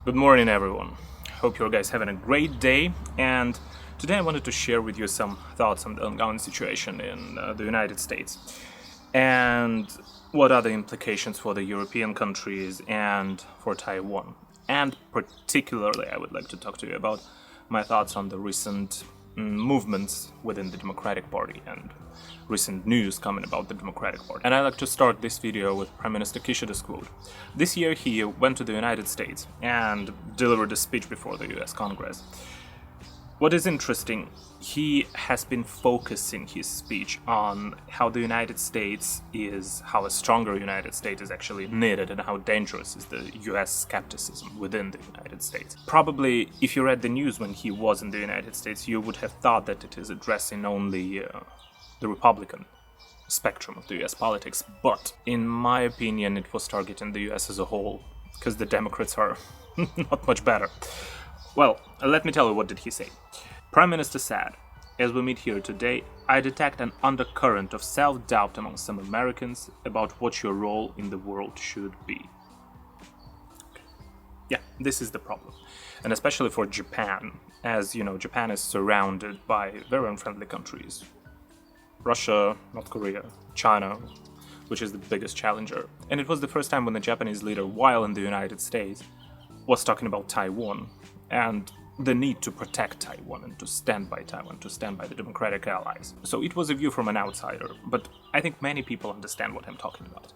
Good morning, everyone. Hope you guys having a great day. And today I wanted to share with you some thoughts on the ongoing situation in the United States and what are the implications for the European countries and for Taiwan. And particularly, I would like to talk to you about my thoughts on the recent movements within the Democratic Party and recent news coming about the Democratic Party. And I'd like to start this video with Prime Minister Kishida's quote. This year he went to the United States and delivered a speech before the US Congress. What is interesting, he has been focusing his speech on how the United States how a stronger United States is actually needed and how dangerous is the US skepticism within the United States. Probably, if you read the news when he was in the United States, you would have thought that it is addressing only the Republican spectrum of the US politics, but in my opinion it was targeting the US as a whole, because the Democrats are not much better. Well, let me tell you what did he say. Prime Minister said, "As we meet here today, I detect an undercurrent of self-doubt among some Americans about what your role in the world should be." Yeah, this is the problem. And especially for Japan, as you know, Japan is surrounded by very unfriendly countries. Russia, North Korea, China, which is the biggest challenger. And it was the first time when the Japanese leader, while in the United States, was talking about Taiwan and the need to protect Taiwan and to stand by Taiwan, to stand by the democratic allies. So it was a view from an outsider, but I think many people understand what I'm talking about.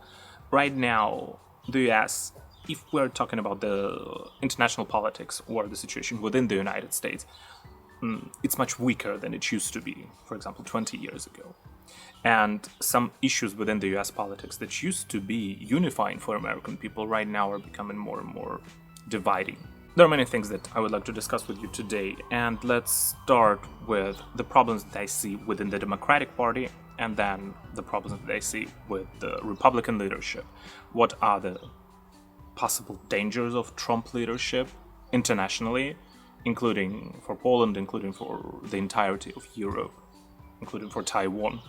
Right now, the US, if we're talking about the international politics or the situation within the United States, it's much weaker than it used to be, for example, 20 years ago. And some issues within the US politics that used to be unifying for American people right now are becoming more and more dividing. There are many things that I would like to discuss with you today, and let's start with the problems that I see within the Democratic Party and then the problems that I see with the Republican leadership. What are the possible dangers of Trump leadership internationally, including for Poland, including for the entirety of Europe, including for Taiwan?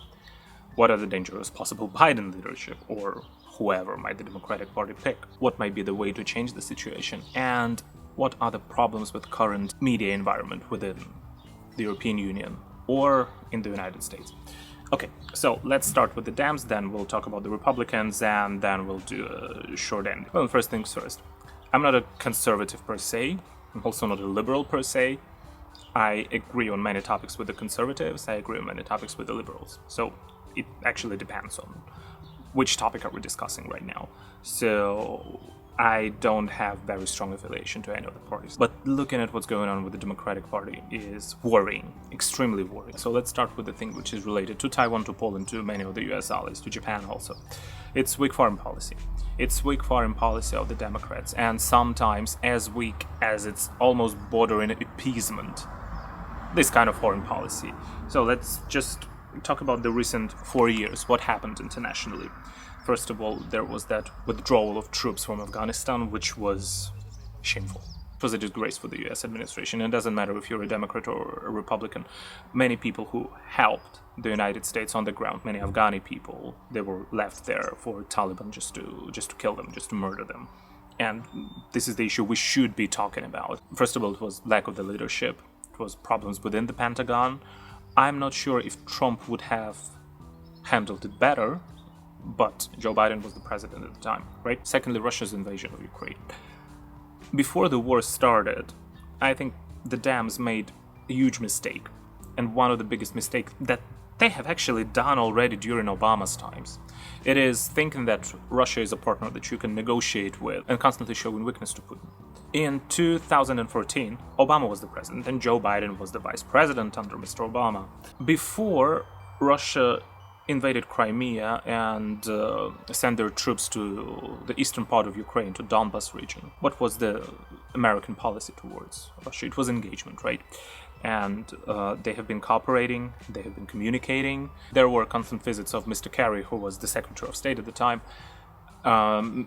What are the dangers of possible Biden leadership or whoever might the Democratic Party pick? What might be the way to change the situation? And what are the problems with current media environment within the European Union or in the United States? Okay, so let's start with the Dems, then we'll talk about the Republicans, and then we'll do a short end. Well, first things first. I'm not a conservative per se. I'm also not a liberal per se. I agree on many topics with the conservatives. I agree on many topics with the liberals. So it actually depends on which topic are we discussing right now. So I don't have very strong affiliation to any of the parties. But looking at what's going on with the Democratic Party is worrying, extremely worrying. So let's start with the thing which is related to Taiwan, to Poland, to many of the US allies, to Japan also. It's weak foreign policy. It's weak foreign policy of the Democrats, and sometimes as weak as it's almost bordering appeasement, this kind of foreign policy. So let's just talk about the recent 4 years, what happened internationally. First of all, there was that withdrawal of troops from Afghanistan, which was shameful. It was a disgrace for the US administration. It doesn't matter if you're a Democrat or a Republican. Many people who helped the United States on the ground, many Afghani people, they were left there for Taliban just to kill them, just to murder them. And this is the issue we should be talking about. First of all, it was lack of the leadership. It was problems within the Pentagon. I'm not sure if Trump would have handled it better, but Joe Biden was the president at the time, right? Secondly, Russia's invasion of Ukraine. Before the war started, I think the Dems made a huge mistake, and one of the biggest mistakes that they have actually done already during Obama's times. It is thinking that Russia is a partner that you can negotiate with and constantly showing weakness to Putin. In 2014, Obama was the president and Joe Biden was the vice president under Mr. Obama. Before Russia invaded Crimea and sent their troops to the eastern part of Ukraine, to Donbas region, what was the American policy towards Russia? It was engagement, right? And they have been cooperating, they have been communicating. There were constant visits of Mr. Kerry, who was the Secretary of State at the time,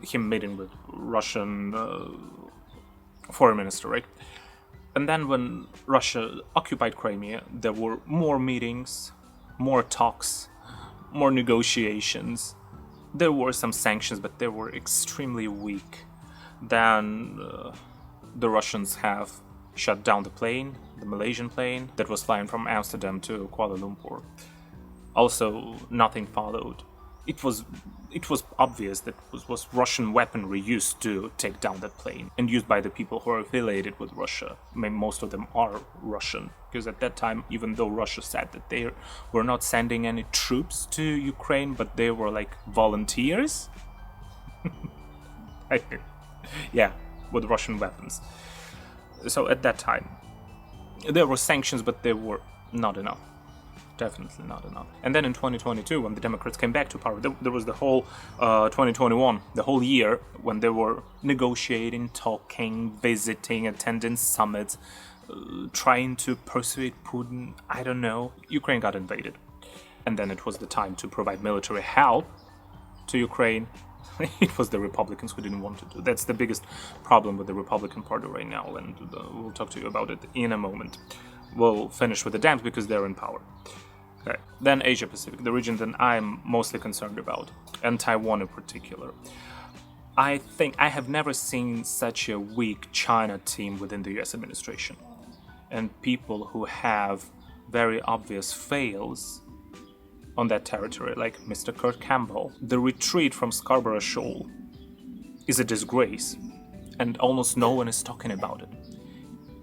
him meeting with Russian foreign minister, right? And then when Russia occupied Crimea, there were more meetings, more talks, more negotiations. There were some sanctions, but they were extremely weak. Then the Russians have shut down the Malaysian plane that was flying from Amsterdam to Kuala Lumpur. Also, nothing followed. It was obvious that it was Russian weaponry used to take down that plane and used by the people who are affiliated with Russia. I mean, most of them are Russian, because at that time, even though Russia said that they were not sending any troops to Ukraine, but they were like volunteers. Yeah, with Russian weapons. So at that time, there were sanctions, but they were not enough. Definitely not enough. And then in 2022, when the Democrats came back to power, there was the whole 2021, the whole year, when they were negotiating, talking, visiting, attending summits, trying to persuade Putin. I don't know. Ukraine got invaded. And then it was the time to provide military help to Ukraine. It was the Republicans who didn't want to do. That's the biggest problem with the Republican Party right now, and we'll talk to you about it in a moment. We'll finish with the Dems because they're in power. Okay. Then Asia Pacific, the region that I'm mostly concerned about, and Taiwan in particular. I think I have never seen such a weak China team within the US administration. And people who have very obvious fails on that territory, like Mr. Kurt Campbell. The retreat from Scarborough Shoal is a disgrace, and almost no one is talking about it.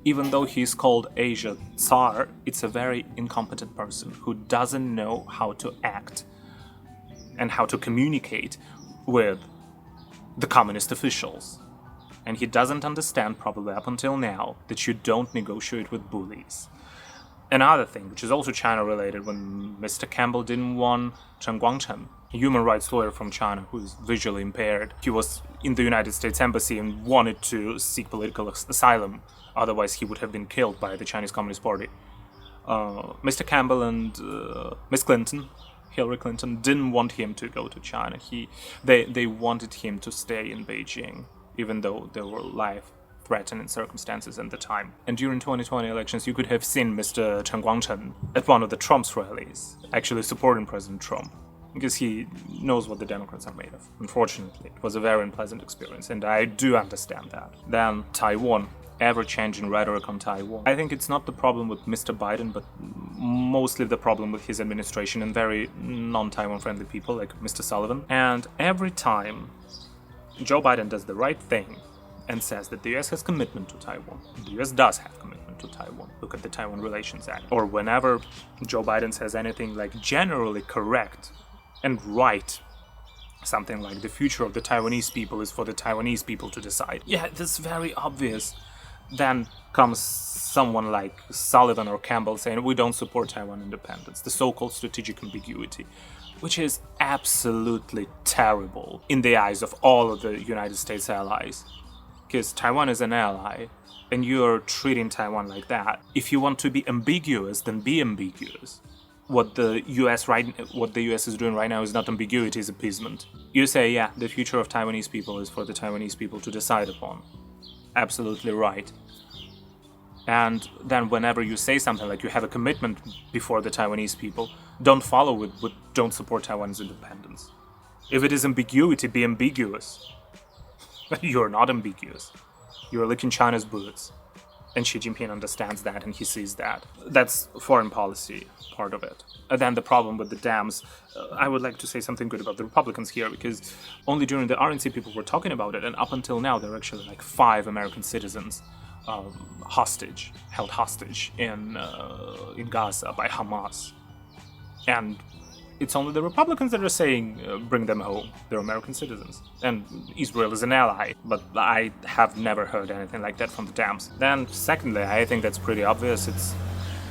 Even though he's called Asia Tsar, it's a very incompetent person who doesn't know how to act and how to communicate with the communist officials. And he doesn't understand, probably up until now, that you don't negotiate with bullies. Another thing, which is also China-related, when Mr. Campbell didn't want Chen Guangcheng, a human rights lawyer from China who is visually impaired. He was in the United States Embassy and wanted to seek political asylum. Otherwise, he would have been killed by the Chinese Communist Party. Mr. Campbell and Miss Clinton, Hillary Clinton, didn't want him to go to China. They wanted him to stay in Beijing, even though there were life-threatening circumstances at the time. And during 2020 elections, you could have seen Mr. Chen Guangcheng at one of the Trump's rallies, actually supporting President Trump, because he knows what the Democrats are made of. Unfortunately, it was a very unpleasant experience, and I do understand that. Then Taiwan. Ever-changing rhetoric on Taiwan. I think it's not the problem with Mr. Biden, but mostly the problem with his administration and very non-Taiwan friendly people like Mr. Sullivan. And every time Joe Biden does the right thing and says that the US has commitment to Taiwan, the US does have commitment to Taiwan. Look at the Taiwan Relations Act. Or whenever Joe Biden says anything like generally correct and right, something like the future of the Taiwanese people is for the Taiwanese people to decide. Yeah, that's very obvious. Then comes someone like Sullivan or Campbell saying we don't support Taiwan independence, the so-called strategic ambiguity, which is absolutely terrible in the eyes of all of the United States allies. Because Taiwan is an ally, and you're treating Taiwan like that. If you want to be ambiguous, then be ambiguous. What the US is doing right now is not ambiguity, it's appeasement. You say, yeah, the future of Taiwanese people is for the Taiwanese people to decide upon. Absolutely right. And then whenever you say something like you have a commitment before the Taiwanese people, don't follow it with don't support Taiwan's independence. If it is ambiguity, be ambiguous. You're not ambiguous. You're licking China's boots. And Xi Jinping understands that and he sees that. That's foreign policy part of it. And then the problem with the dams, I would like to say something good about the Republicans here, because only during the RNC people were talking about it, and up until now there are actually like 5 American citizens held hostage in Gaza by Hamas. And it's only the Republicans that are saying bring them home. They're American citizens. And Israel is an ally, but I have never heard anything like that from the Dems. Then, secondly, I think that's pretty obvious. It's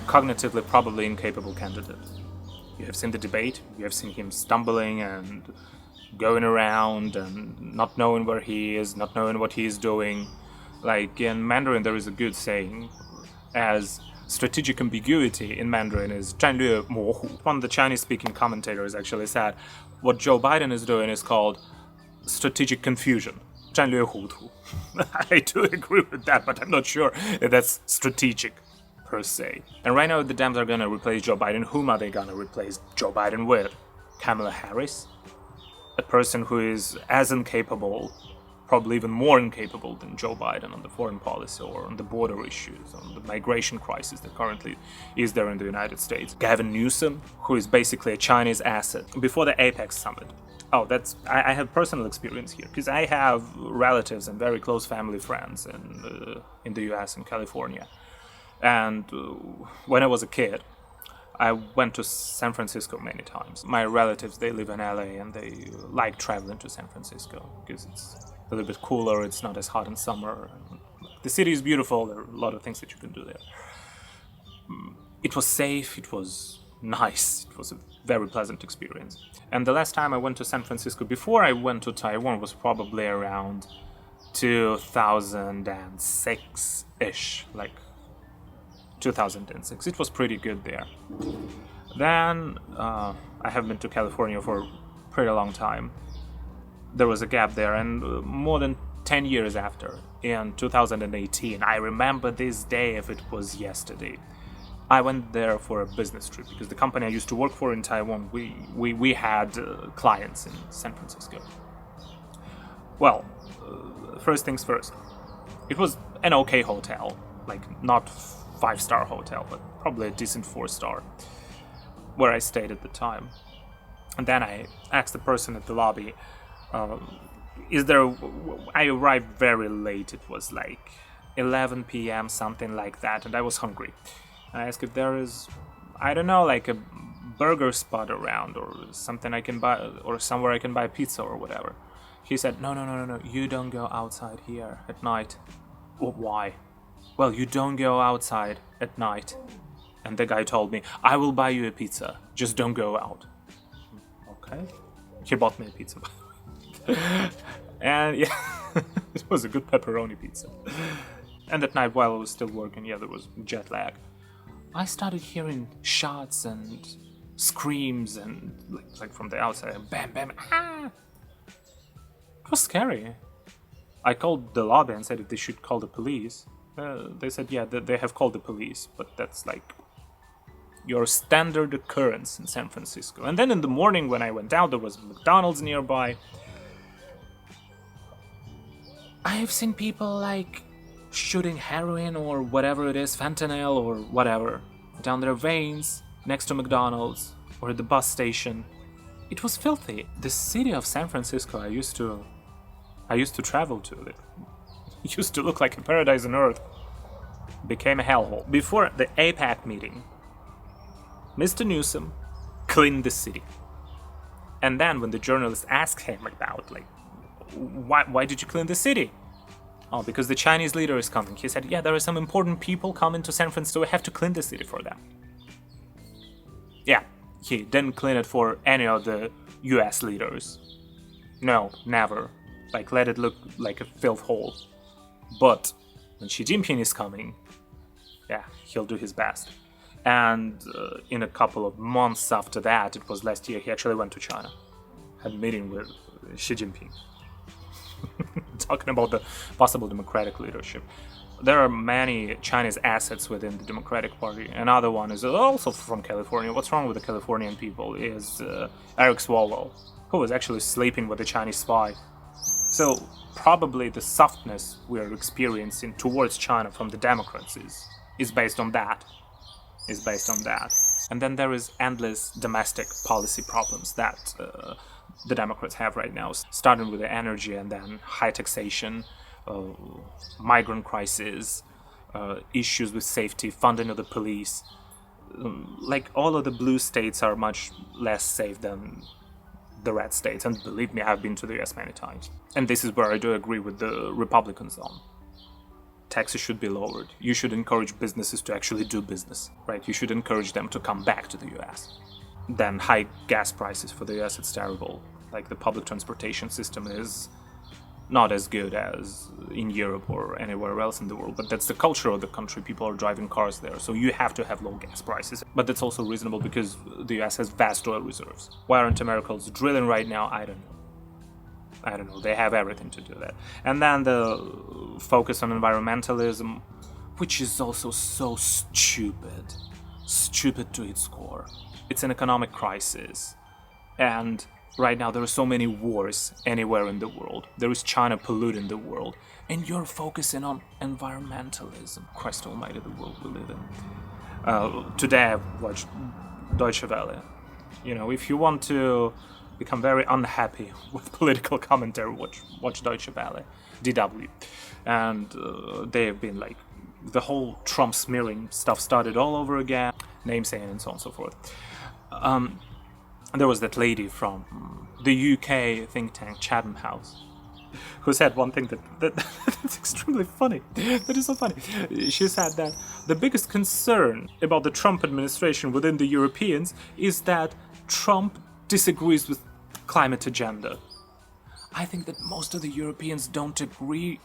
cognitively probably incapable candidate. You have seen the debate. You have seen him stumbling and going around and not knowing where he is, not knowing what he is doing. Like in Mandarin, there is a good saying as strategic ambiguity in Mandarin is 战略模糊. One of the Chinese-speaking commentators actually said what Joe Biden is doing is called strategic confusion. 战略糊涂. I do agree with that, but I'm not sure if that's strategic per se. And right now the Dems are going to replace Joe Biden. Whom are they going to replace Joe Biden with? Kamala Harris? A person who is as incapable probably even more incapable than Joe Biden on the foreign policy or on the border issues, on the migration crisis that currently is there in the United States. Gavin Newsom, who is basically a Chinese asset. Before the APEC summit, I have personal experience here because I have relatives and very close family friends in the US and California. And when I was a kid, I went to San Francisco many times. My relatives, they live in LA and they like traveling to San Francisco because it's a little bit cooler, it's not as hot in summer. The city is beautiful, there are a lot of things that you can do there. It was safe, it was nice, it was a very pleasant experience. And the last time I went to San Francisco before I went to Taiwan was probably around 2006-ish, like 2006. It was pretty good there. Then I have been to California for a pretty long time. There was a gap there, and more than 10 years after, in 2018, I remember this day if it was yesterday. I went there for a business trip because the company I used to work for in Taiwan, we had clients in San Francisco. Well, first things first. It was an okay hotel, like not 5-star hotel, but probably a decent 4-star, where I stayed at the time. And then I asked the person at the lobby, I arrived very late, it was like 11 p.m., something like that, and I was hungry. I asked if there is, I don't know, like a burger spot around or something I can buy, or somewhere I can buy pizza or whatever. He said, no, you don't go outside here at night. Well, why? Well, you don't go outside at night. And the guy told me, I will buy you a pizza, just don't go out. Okay. He bought me a pizza. And yeah, it was a good pepperoni pizza. And at night, while I was still working, there was jet lag. I started hearing shots and screams and like from the outside, bam, bam, ah! It was scary. I called the lobby and said if they should call the police. They said, yeah, they have called the police, but that's like your standard occurrence in San Francisco. And then in the morning when I went out, there was McDonald's nearby. I have seen people like shooting heroin or whatever it is, fentanyl or whatever, down their veins next to McDonald's or at the bus station. It was filthy. The city of San Francisco I used to travel to. It used to look like a paradise on earth. Became a hellhole. Before the APEC meeting, Mr. Newsom cleaned the city. And then when the journalists asked him about, like, why did you clean the city? Oh, because the Chinese leader is coming. He said, yeah, there are some important people coming to San Francisco. We have to clean the city for them. Yeah, he didn't clean it for any of the US leaders. No, never. Like, let it look like a filth hole. But when Xi Jinping is coming, yeah, he'll do his best. And in a couple of months after that, it was last year, he actually went to China. Had a meeting with Xi Jinping. Talking about the possible democratic leadership. There are many Chinese assets within the Democratic Party. Another one is also from California. What's wrong with the Californian people is Eric Swalwell, who was actually sleeping with a Chinese spy. So probably the softness we're experiencing towards China from the Democrats is based on that. And then there is endless domestic policy problems that the Democrats have right now, starting with the energy and then high taxation, migrant crisis, issues with safety, funding of the police. Like all of the blue states are much less safe than the red states, and believe me, I've been to the US many times. And this is where I do agree with the Republicans on. Taxes should be lowered. You should encourage businesses to actually do business, right? You should encourage them to come back to the US. Then high gas prices for the US, it's terrible. Like the public transportation system is not as good as in Europe or anywhere else in the world, but that's the culture of the country. People are driving cars there, so you have to have low gas prices. But that's also reasonable because the US has vast oil reserves. Why aren't Americans drilling right now? I don't know. They have everything to do that. And then the focus on environmentalism, which is also so stupid to its core. It's an economic crisis, and Right now, there are so many wars anywhere in the world. There is China polluting the world. And you're focusing on environmentalism. Christ almighty, the world we live in. Today I watched Deutsche Welle. If you want to become very unhappy with political commentary, watch Deutsche Welle, DW. And they've been like, the whole Trump smearing stuff started all over again, name saying and so on and so forth. There was that lady from the UK think tank Chatham House who said one thing that's extremely funny. That is so funny. She said that the biggest concern about the Trump administration within the Europeans is that Trump disagrees with climate agenda. I think that most of the Europeans don't agree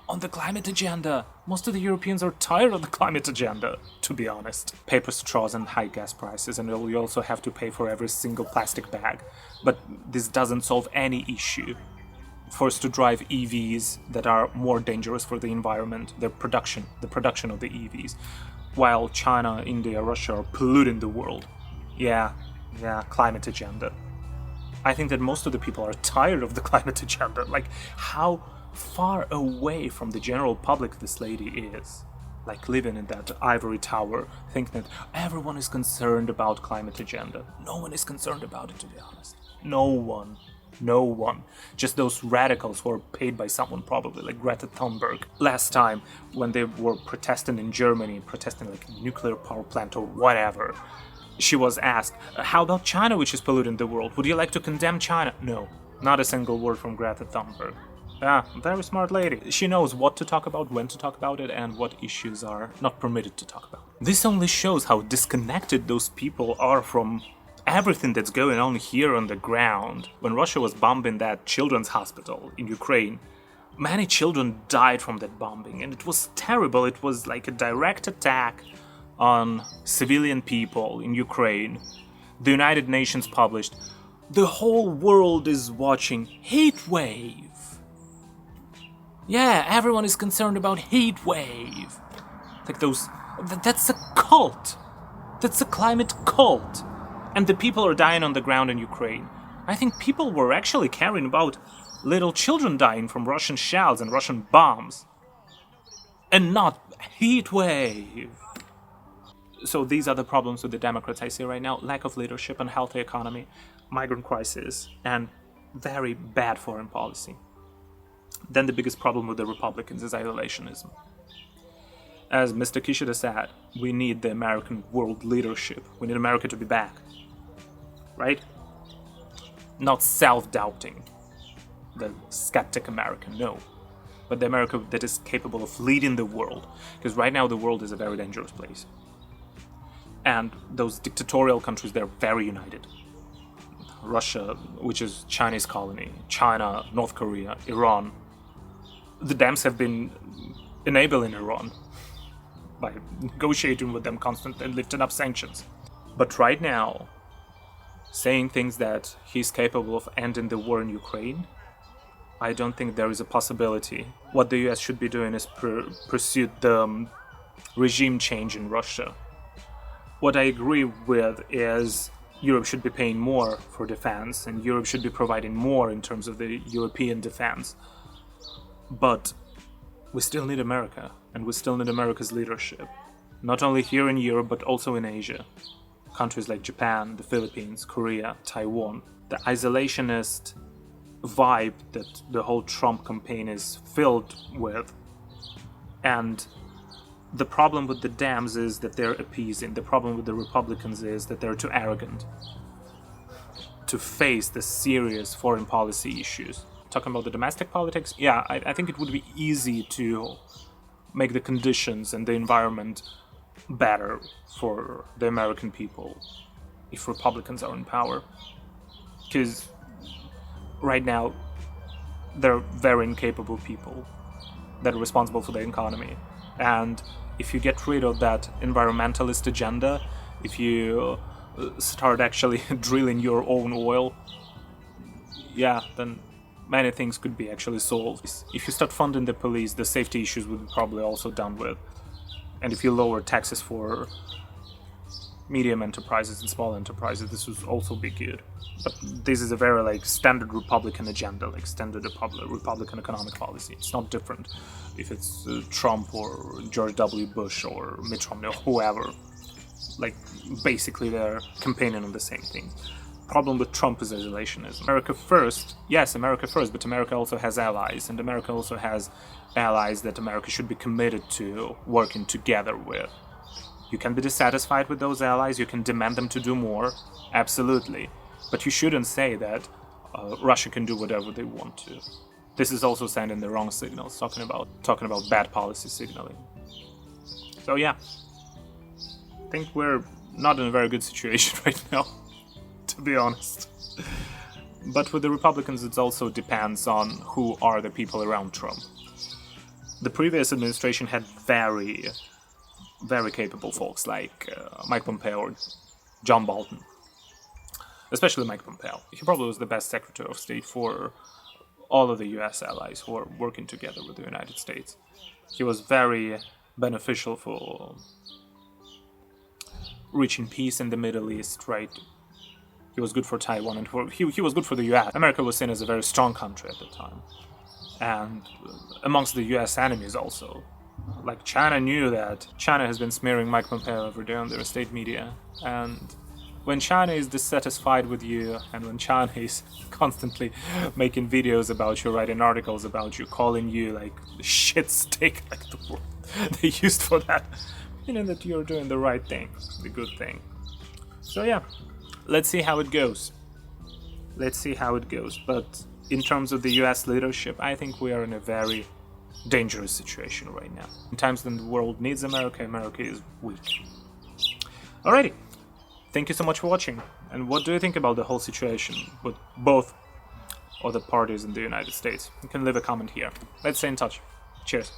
on the climate agenda. Most of the Europeans are tired of the climate agenda, to be honest. Paper straws and high gas prices, and you also have to pay for every single plastic bag. But this doesn't solve any issue. Forced to drive EVs that are more dangerous for the environment, the production of the EVs, while China, India, Russia are polluting the world. Yeah, climate agenda. I think that most of the people are tired of the climate agenda. Like, how far away from the general public this lady is. Like, living in that ivory tower, thinking that everyone is concerned about climate agenda. No one is concerned about it, to be honest. No one. Just those radicals who are paid by someone, probably, like Greta Thunberg. Last time, when they were protesting in Germany, protesting like a nuclear power plant or whatever, she was asked, how about China, which is polluting the world? Would you like to condemn China? No, not a single word from Greta Thunberg. Very smart lady. She knows what to talk about, when to talk about it, and what issues are not permitted to talk about. This only shows how disconnected those people are from everything that's going on here on the ground. When Russia was bombing that children's hospital in Ukraine, many children died from that bombing, and it was terrible. It was like a direct attack on civilian people in Ukraine. The United Nations published, the whole world is watching heat wave. Yeah, everyone is concerned about heat wave. Like that's a cult. That's a climate cult. And the people are dying on the ground in Ukraine. I think people were actually caring about little children dying from Russian shells and Russian bombs. And not heat wave. So these are the problems with the Democrats I see right now. Lack of leadership and healthy economy, migrant crisis, and very bad foreign policy. Then the biggest problem with the Republicans is isolationism. As Mr. Kishida said, we need the American world leadership. We need America to be back. Right? Not self-doubting. The skeptic American, no. But the America that is capable of leading the world. Because right now the world is a very dangerous place. And those dictatorial countries, they're very united. Russia, which is Chinese colony, China, North Korea, Iran. The Dems have been enabling Iran by negotiating with them constantly and lifting up sanctions. But right now, saying things that he's capable of ending the war in Ukraine, I don't think there is a possibility. What the US should be doing is pursue the regime change in Russia. What I agree with is Europe should be paying more for defense, and Europe should be providing more in terms of the European defense. But we still need America, and we still need America's leadership. Not only here in Europe, but also in Asia. Countries like Japan, the Philippines, Korea, Taiwan. The isolationist vibe that the whole Trump campaign is filled with. And the problem with the Dems is that they're appeasing. The problem with the Republicans is that they're too arrogant to face the serious foreign policy issues. Talking about the domestic politics, yeah, I think it would be easy to make the conditions and the environment better for the American people if Republicans are in power. Because right now, they're very incapable people that are responsible for the economy. And if you get rid of that environmentalist agenda, if you start actually drilling your own oil, yeah, then many things could be actually solved. If you start funding the police, the safety issues would be probably also done with. And if you lower taxes for medium enterprises and small enterprises, this would also be good. But this is a very like standard Republican agenda, like standard Republican economic policy. It's not different if it's Trump or George W. Bush or Mitt Romney or whoever. Like basically they're campaigning on the same thing. Problem with Trump is isolationism. America first, yes, America first, but America also has allies, and America also has allies that America should be committed to working together with. You can be dissatisfied with those allies, you can demand them to do more, absolutely. But you shouldn't say that Russia can do whatever they want to. This is also sending the wrong signals, talking about bad policy signaling. So yeah, I think we're not in a very good situation right now, to be honest. But with the Republicans, it also depends on who are the people around Trump. The previous administration had very capable folks like Mike Pompeo or John Bolton. Especially Mike Pompeo. He probably was the best Secretary of State for all of the US allies who are working together with the United States. He was very beneficial for reaching peace in the Middle East, right? He was good for Taiwan, and he was good for the US. America was seen as a very strong country at the time. And amongst the US enemies also. Like China knew that China has been smearing Mike Pompeo every day on their state media, and when China is dissatisfied with you, and when China is constantly making videos about you, writing articles about you, calling you like the shit stick, like the word they used for that, meaning that you're doing the right thing, the good thing. So yeah, let's see how it goes. Let's see how it goes. But in terms of the US leadership, I think we are in a very dangerous situation right now. In times when the world needs America, America is weak. Alrighty. Thank you so much for watching. And what do you think about the whole situation with both of the parties in the United States? You can leave a comment here. Let's stay in touch. Cheers.